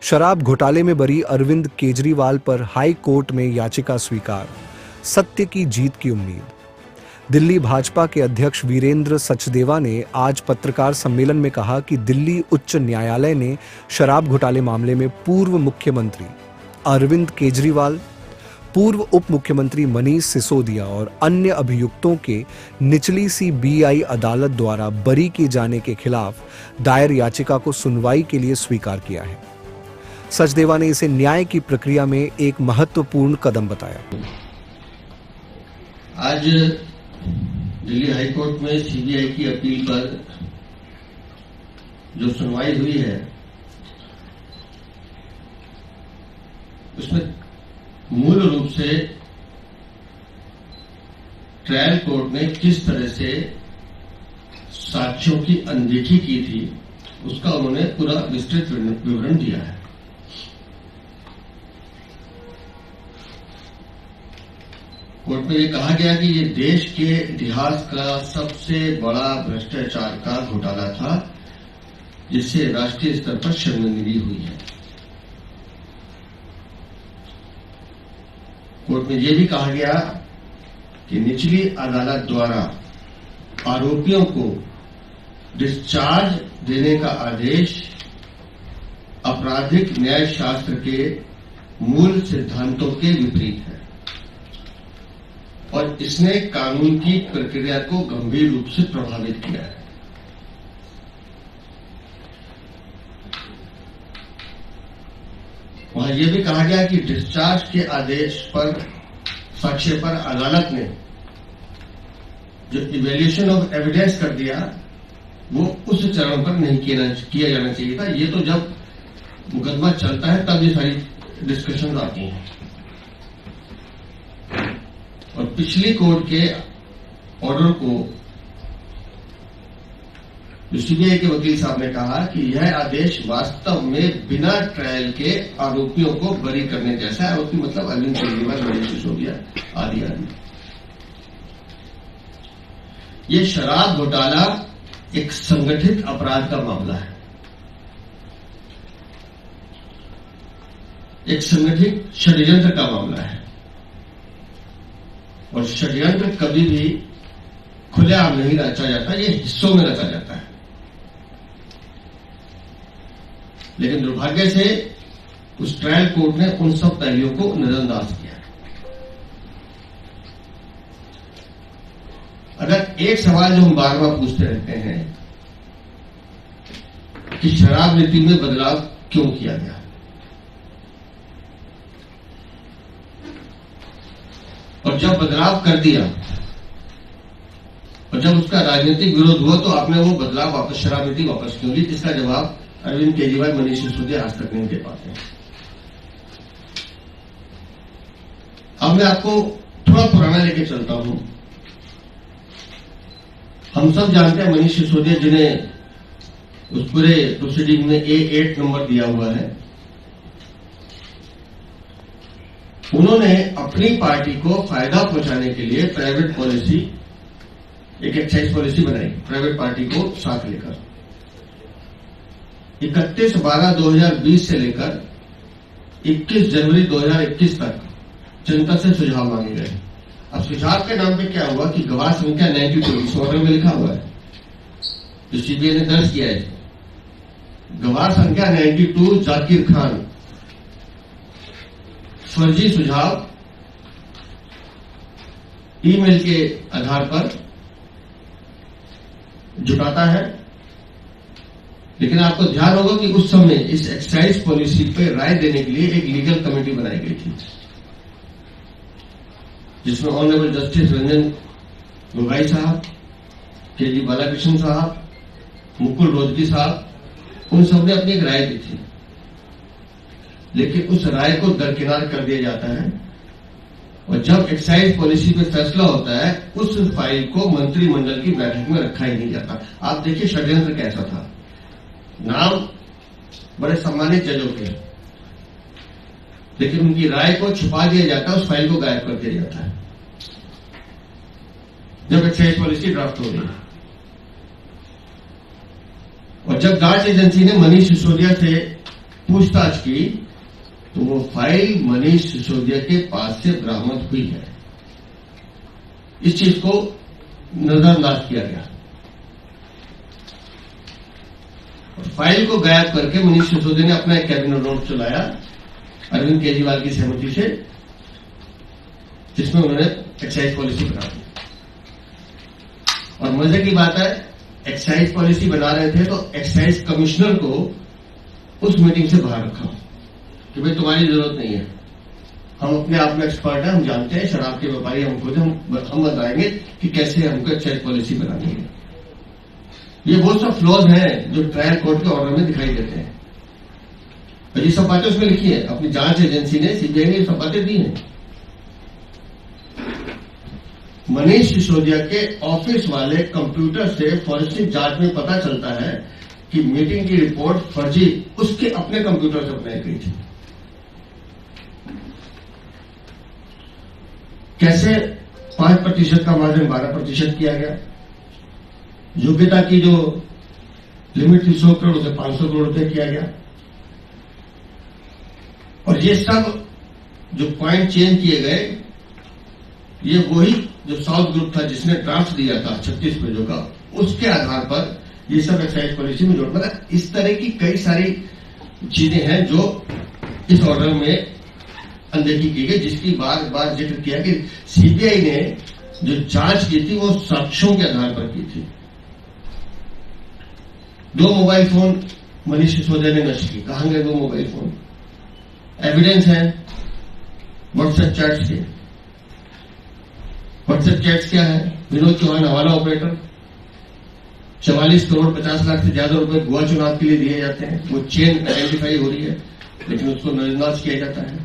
शराब घोटाले में बरी अरविंद केजरीवाल पर हाई कोर्ट में याचिका स्वीकार, सत्य की जीत की उम्मीद। दिल्ली भाजपा के अध्यक्ष वीरेंद्र सचदेवा ने आज पत्रकार सम्मेलन में कहा कि दिल्ली उच्च न्यायालय ने शराब घोटाले मामले में पूर्व मुख्यमंत्री अरविंद केजरीवाल, पूर्व उप मुख्यमंत्री मनीष सिसोदिया और अन्य अभियुक्तों के निचली सीबीआई अदालत द्वारा बरी किए जाने के खिलाफ दायर याचिका को सुनवाई के लिए स्वीकार किया है। सचदेवा ने इसे न्याय की प्रक्रिया में एक महत्वपूर्ण कदम बताया। आज दिल्ली हाईकोर्ट में सीबीआई की अपील पर जो सुनवाई हुई है, उसमें मूल रूप से ट्रायल कोर्ट ने किस तरह से साक्ष्यों की अनदेखी की थी, उसका उन्होंने पूरा विस्तृत विवरण दिया है। कोर्ट में ये कहा गया कि ये देश के इतिहास का सबसे बड़ा भ्रष्टाचार का घोटाला था, जिससे राष्ट्रीय स्तर पर शर्मिंदगी हुई है। कोर्ट में यह भी कहा गया कि निचली अदालत द्वारा आरोपियों को डिस्चार्ज देने का आदेश आपराधिक न्याय शास्त्र के मूल सिद्धांतों के विपरीत है और इसने कानून की प्रक्रिया को गंभीर रूप से प्रभावित किया है। वहां यह भी कहा गया कि डिस्चार्ज के आदेश पर साक्ष्य पर अदालत ने जो इवैल्यूएशन ऑफ एविडेंस कर दिया, वो उस चरण पर नहीं किया जाना चाहिए था। ये तो जब मुकदमा चलता है तब ये सारी डिस्कशन आती हैं। और पिछली कोर्ट के ऑर्डर को सीबीआई के वकील साहब ने कहा कि यह आदेश वास्तव में बिना ट्रायल के आरोपियों को बरी करने जैसा है। उसकी मतलब अरविंद केजरीवाल, मनीष सिसोदिया आदि आदि। ये शराब घोटाला एक संगठित अपराध का मामला है, एक संगठित षड्यंत्र का मामला है और षड्यंत्र कभी भी खुलेआम नहीं रचा जाता, ये हिस्सों में रचा जाता है। लेकिन दुर्भाग्य से उस ट्रायल कोर्ट ने उन सब पहलुओं को नजरअंदाज किया। अगर एक सवाल जो हम बार बार पूछते रहते हैं कि शराब नीति में बदलाव क्यों किया गया, और जब बदलाव कर दिया और जब उसका राजनीतिक विरोध हुआ तो आपने वो बदलाव वापस, शराब नीति वापस क्यों ली, इसका जवाब अरविंद केजरीवाल, मनीष सिसोदिया आज तक नहीं दे पाते हैं। अब मैं आपको थोड़ा पुराना लेके चलता हूं। हम सब जानते हैं मनीष सिसोदिया, जिन्हें उस पूरे प्रोसीडिंग में A8 नंबर दिया हुआ है, उन्होंने अपनी पार्टी को फायदा पहुंचाने के लिए प्राइवेट पॉलिसी, एक एक्साइज पॉलिसी बनाई प्राइवेट पार्टी को साथ लेकर। 31/12/2020 से लेकर 21 जनवरी 2021 तक जनता से सुझाव मांगे गए। अब सुझाव के नाम पे क्या हुआ कि गवाह संख्या 92 इस ऑर्डर में लिखा हुआ है, जो सीबीआई ने दर्ज किया है। गवाह संख्या 92 जाकिर खान फर्जी सुझाव ईमेल के आधार पर जुटाता है। लेकिन आपको ध्यान होगा कि उस समय इस एक्साइज पॉलिसी पर राय देने के लिए एक लीगल कमेटी बनाई गई थी, जिसमें ऑनरेबल जस्टिस रंजन गोगोई साहब, के.जी. बालाकृष्ण साहब, मुकुल रोहतगी साहब, उन सब ने अपनी एक राय दी थी। लेकिन उस राय को दरकिनार कर दिया जाता है और जब एक्साइज पॉलिसी पे फैसला होता है, उस फाइल को मंत्रिमंडल की बैठक में रखा ही नहीं जाता। आप देखिए षड्यंत्र कैसा था। नाम बड़े सम्मानित जजों के, लेकिन उनकी राय को छुपा दिया जाता है, उस फाइल को गायब कर दिया जाता है जब एक्साइज पॉलिसी ड्राफ्ट हो गई। और जब जांच एजेंसी ने मनीष सिसोदिया से पूछताछ की तो वो फाइल मनीष सिसोदिया के पास से बरामद हुई है। इस चीज को नजरअंदाज किया गया और फाइल को गायब करके मनीष सिसोदिया ने अपना एक कैबिनेट नोट चलाया अरविंद केजरीवाल की सहमति से, जिसमें उन्होंने एक्साइज पॉलिसी बना दी। और मजे की बात है, एक्साइज पॉलिसी बना रहे थे तो एक्साइज कमिश्नर को उस मीटिंग से बाहर रखा कि भाई तुम्हारी जरूरत नहीं है, हम अपने आप में एक्सपर्ट हैं, हम जानते हैं शराब के व्यापारी हम खुद हम बताएंगे कि कैसे हमको एक्साइज पॉलिसी बनानी है। ये वो सब फ्लॉज हैं जो ट्रायल कोर्ट के ऑर्डर में दिखाई देते हैं और ये सब बातें उसमें लिखी है। अपनी जांच एजेंसी ने, सीबीआई ने ये सब बातें दी हैं। मनीष सिसोदिया के ऑफिस वाले कंप्यूटर से फॉरेंसिक जांच में पता चलता है कि मीटिंग की रिपोर्ट फर्जी उसके अपने कंप्यूटर से बनाई गई थी। कैसे 5% का मार्जिन 12% किया गया, योग्यता की जो लिमिट थी 100 करोड़ से 500 करोड़ रुपए किया गया, और ये सब जो पॉइंट चेंज किए गए ये वही जो साउथ ग्रुप था जिसने ड्राफ्ट दिया था 36 पेजों का, उसके आधार पर ये सब एक्साइज पॉलिसी में जोड़, मतलब इस तरह की कई सारी चीजें हैं जो इस ऑर्डर में अनदेखी की गई, जिसकी बार बार जिक्र किया कि सीबीआई ने जो जांच की थी वो साक्ष्यों के आधार पर की थी। 2 मोबाइल फोन मनीष सिसोदिया ने नष्ट की। कहां गए 2 मोबाइल फोन? एविडेंस है व्हाट्सएप चैट्स के। व्हाट्सएप चैट्स क्या है? विनोद चौहान हवाला ऑपरेटर, 44 करोड़ 50 लाख से ज्यादा रुपए गोवा चुनाव के लिए दिए जाते हैं। वो चेन आइडेंटिफाई हो रही है लेकिन उसको नजरअंदाज किया जाता है।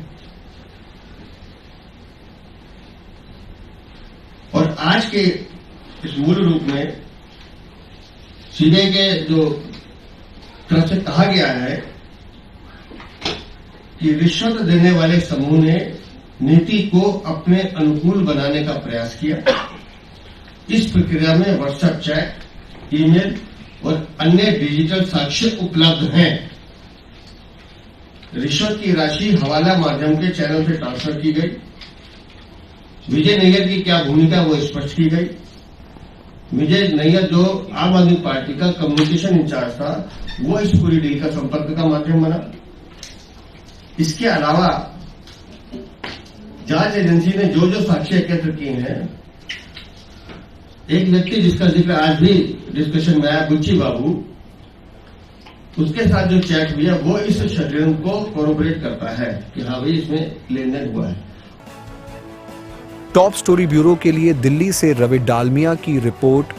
और आज के इस मूल रूप में सीबीआई के जो तरफ से कहा गया है कि रिश्वत देने वाले समूह ने नीति को अपने अनुकूल बनाने का प्रयास किया। इस प्रक्रिया में व्हाट्सएप चैट, ईमेल और अन्य डिजिटल साक्ष्य उपलब्ध हैं। रिश्वत की राशि हवाला माध्यम के चैनल से ट्रांसफर की गई। विजय नैयर की क्या भूमिका वो स्पष्ट की गई। विजय नैयर जो आम आदमी पार्टी का कम्युनिकेशन इंचार्ज था, वो इस पूरी डील का संपर्क का माध्यम बना। इसके अलावा जांच एजेंसी ने जो जो साक्ष्य एकत्र किए हैं, एक व्यक्ति जिसका जिक्र आज भी डिस्कशन में आया, बुच्ची बाबू, उसके साथ जो चैट हुआ वो इस षड्यंत्र को कोरोबोरेट करता है कि हाँ भाई इसमें लेन देन हुआ है। टॉप स्टोरी ब्यूरो के लिए दिल्ली से रवि डालमिया की रिपोर्ट।